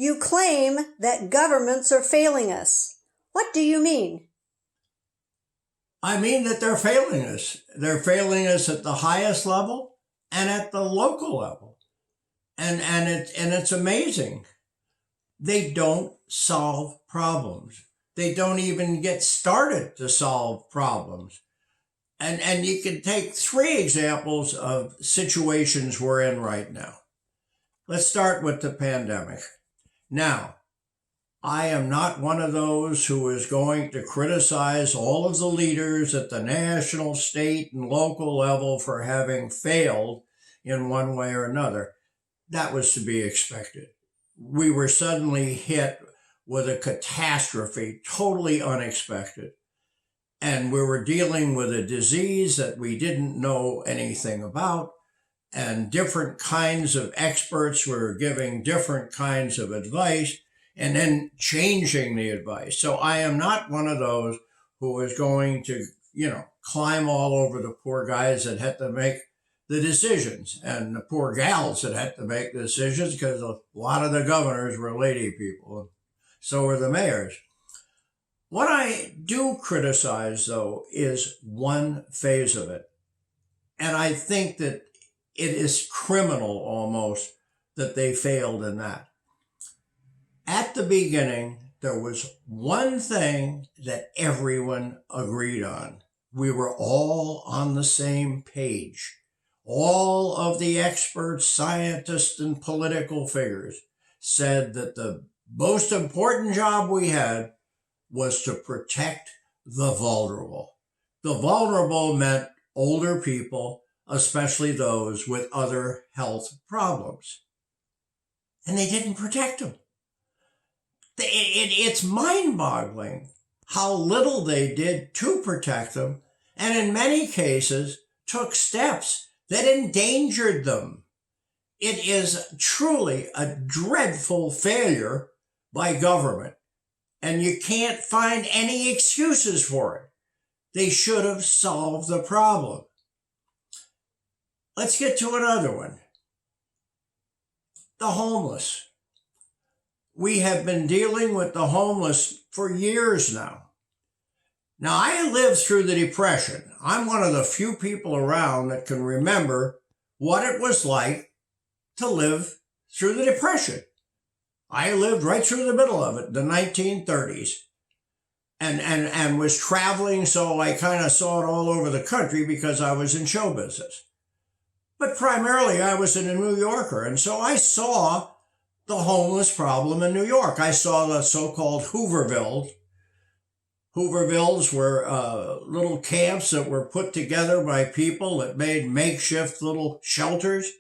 You claim that governments are failing us. What do you mean? I mean that they're failing us. They're failing us at the highest level and at the local level. And it's amazing. They don't solve problems. They don't even get started to solve problems. And you can take 3 examples of situations we're in right now. Let's start with the pandemic. Now, I am not one of those who is going to criticize all of the leaders at the national, state, and local level for having failed in one way or another. That was to be expected. We were suddenly hit with a catastrophe, totally unexpected. And we were dealing with a disease that we didn't know anything about, and different kinds of experts were giving different kinds of advice and then changing the advice. So I am not one of those who is going to, climb all over the poor guys that had to make the decisions and the poor gals that had to make the decisions, because a lot of the governors were lady people, and so were the mayors. What I do criticize, though, is one phase of it. And I think that it is criminal almost that they failed in that. At the beginning, there was one thing that everyone agreed on. We were all on the same page. All of the experts, scientists, and political figures said that the most important job we had was to protect the vulnerable. The vulnerable meant older people, especially those with other health problems. And they didn't protect them. It's mind-boggling how little they did to protect them, and in many cases took steps that endangered them. It is truly a dreadful failure by government, and you can't find any excuses for it. They should have solved the problem. Let's get to another one. The homeless. We have been dealing with the homeless for years now. Now, I lived through the Depression. I'm one of the few people around that can remember what it was like to live through the Depression. I lived right through the middle of it, the 1930s, and was traveling, so I kind of saw it all over the country because I was in show business. But primarily, I was a New Yorker, and so I saw the homeless problem in New York. I saw the so-called Hoovervilles. Hoovervilles were little camps that were put together by people that made makeshift little shelters.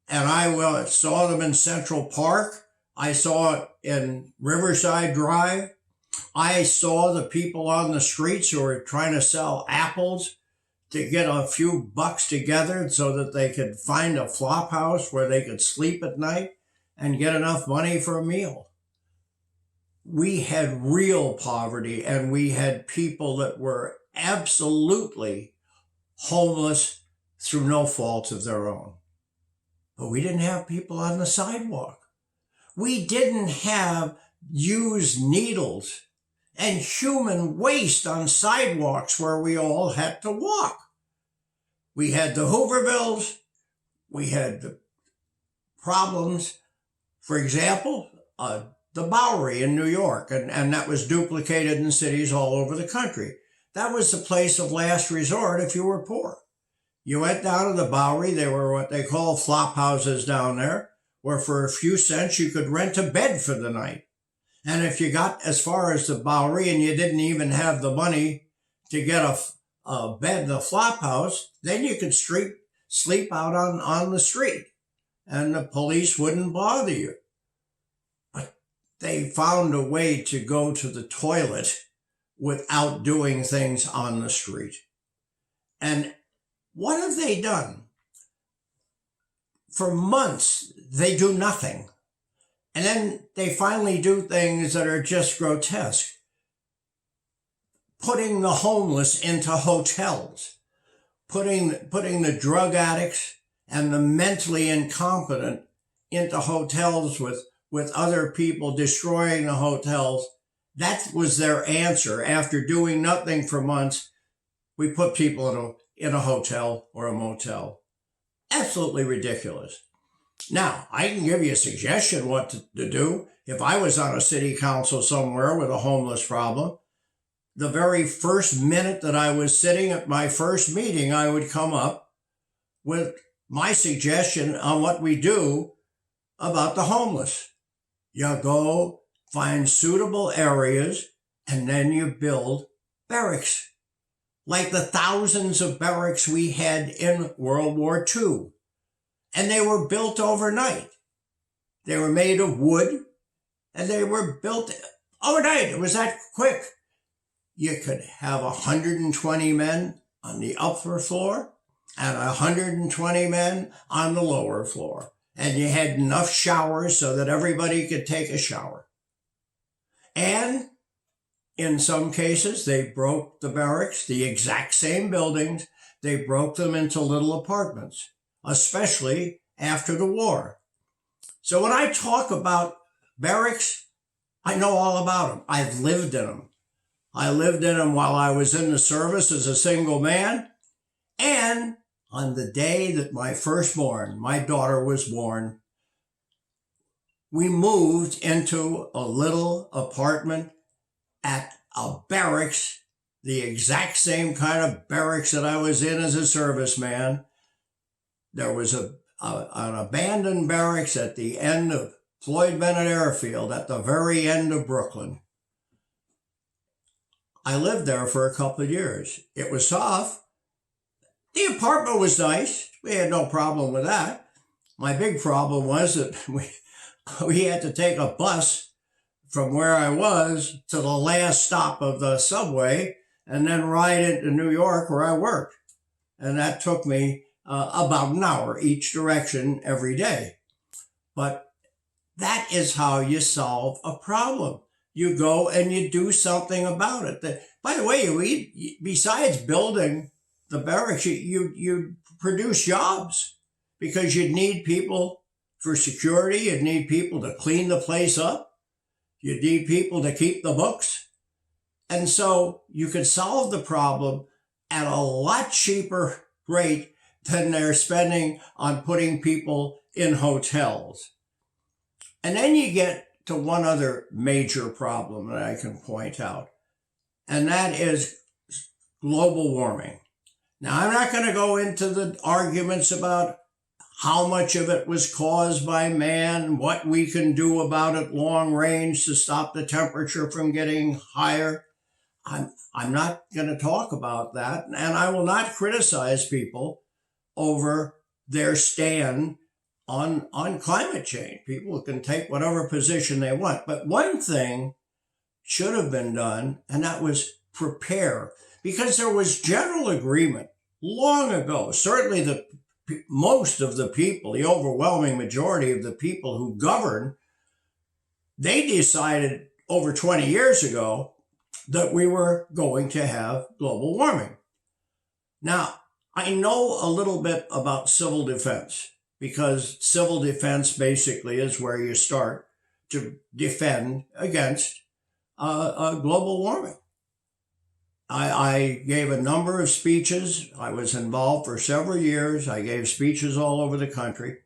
And I saw them in Central Park. I saw it in Riverside Drive. I saw the people on the streets who were trying to sell apples to get a few bucks together so that they could find a flop house where they could sleep at night and get enough money for a meal. We had real poverty, and we had people that were absolutely homeless through no fault of their own. But we didn't have people on the sidewalk. We didn't have used needles and human waste on sidewalks where we all had to walk. We had the Hoovervilles. We had the problems. For example, the Bowery in New York, and that was duplicated in cities all over the country. That was the place of last resort if you were poor. You went down to the Bowery. There were what they call flop houses down there, where for a few cents you could rent a bed for the night. And if you got as far as the Bowery and you didn't even have the money to get a bed in the flop house, then you could sleep out on the street, and the police wouldn't bother you. But they found a way to go to the toilet without doing things on the street. And what have they done? For months, they do nothing. And then they finally do things that are just grotesque. Putting the homeless into hotels, putting the drug addicts and the mentally incompetent into hotels with with other people destroying the hotels. That was their answer. After doing nothing for months, we put people in a hotel or a motel. Absolutely ridiculous. Now, I can give you a suggestion what to do. If I was on a city council somewhere with a homeless problem, the very first minute that I was sitting at my first meeting, I would come up with my suggestion on what we do about the homeless. You go find suitable areas and then you build barracks, like the thousands of barracks we had in World War II. And they were built overnight. They were made of wood and they were built overnight. It was that quick. You could have 120 men on the upper floor and 120 men on the lower floor. And you had enough showers so that everybody could take a shower. And in some cases, they broke the barracks, the exact same buildings. They broke them into little apartments, especially after the war. So when I talk about barracks, I know all about them. I've lived in them. I lived in them while I was in the service as a single man. And on the day that my firstborn, my daughter, was born, we moved into a little apartment at a barracks, the exact same kind of barracks that I was in as a serviceman. There was an abandoned barracks at the end of Floyd Bennett Airfield, at the very end of Brooklyn. I lived there for a couple of years. It was soft. The apartment was nice. We had no problem with that. My big problem was that we had to take a bus from where I was to the last stop of the subway and then ride into New York where I worked. And that took me about an hour each direction every day. But that is how you solve a problem. You go and you do something about it. By the way, besides building the barracks, you produce jobs because you'd need people for security. You'd need people to clean the place up. You'd need people to keep the books. And so you could solve the problem at a lot cheaper rate than they're spending on putting people in hotels. And then you get to one other major problem that I can point out, and that is global warming. Now, I'm not going to go into the arguments about how much of it was caused by man, what we can do about it long range to stop the temperature from getting higher. I'm not going to talk about that, and I will not criticize people over their stand on climate change. People can take whatever position they want. But one thing should have been done, and that was prepare, because there was general agreement long ago. Certainly most of the people, the overwhelming majority of the people who govern, they decided over 20 years ago that we were going to have global warming. Now, I know a little bit about civil defense, because civil defense basically is where you start to defend against global warming. I gave a number of speeches. I was involved for several years. I gave speeches all over the country.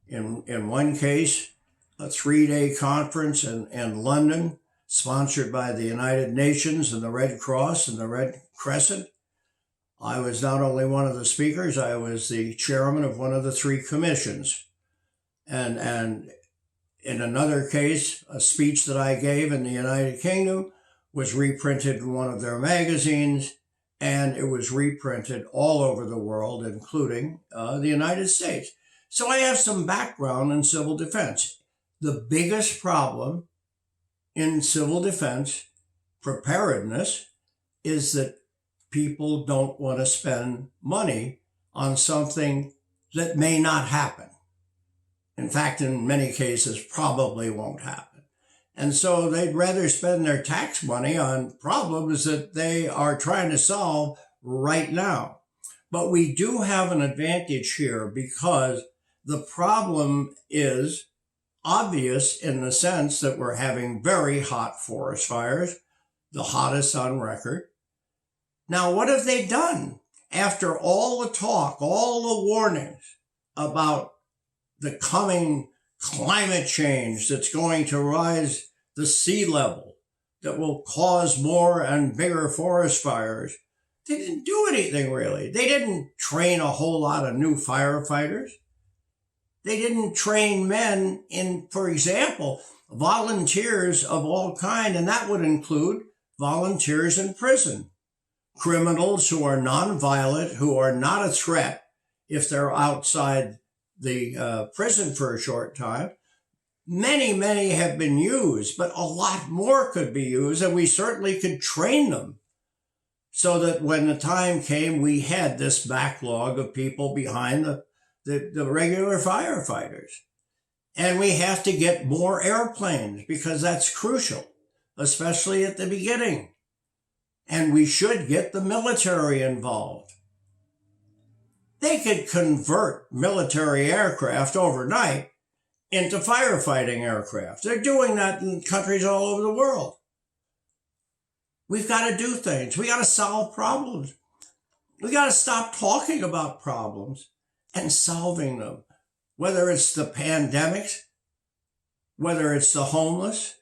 In one case, a 3-day conference in London, sponsored by the United Nations and the Red Cross and the Red Crescent. I was not only one of the speakers, I was the chairman of one of the 3 commissions. And in another case, a speech that I gave in the United Kingdom was reprinted in one of their magazines, and it was reprinted all over the world, including the United States. So I have some background in civil defense. The biggest problem in civil defense preparedness is that people don't want to spend money on something that may not happen. In fact, in many cases, probably won't happen. And so they'd rather spend their tax money on problems that they are trying to solve right now. But we do have an advantage here, because the problem is obvious in the sense that we're having very hot forest fires, the hottest on record. Now, what have they done after all the talk, all the warnings about the coming climate change that's going to rise the sea level, that will cause more and bigger forest fires? They didn't do anything really. They didn't train a whole lot of new firefighters. They didn't train men in, for example, volunteers of all kind, and that would include volunteers in prison, criminals who are nonviolent, who are not a threat if they're outside the prison for a short time. Many have been used, but a lot more could be used, and we certainly could train them so that when the time came, we had this backlog of people behind the regular firefighters. And we have to get more airplanes because that's crucial, especially at the beginning. And we should get the military involved. They could convert military aircraft overnight into firefighting aircraft. They're doing that in countries all over the world. We've got to do things. We got to solve problems. We got to stop talking about problems and solving them. Whether it's the pandemics, whether it's the homeless,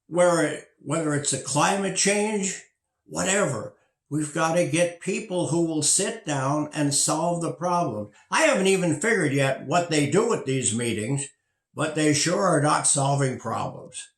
whether it's the climate change, whatever. We've got to get people who will sit down and solve the problem. I haven't even figured yet what they do at these meetings, but they sure are not solving problems.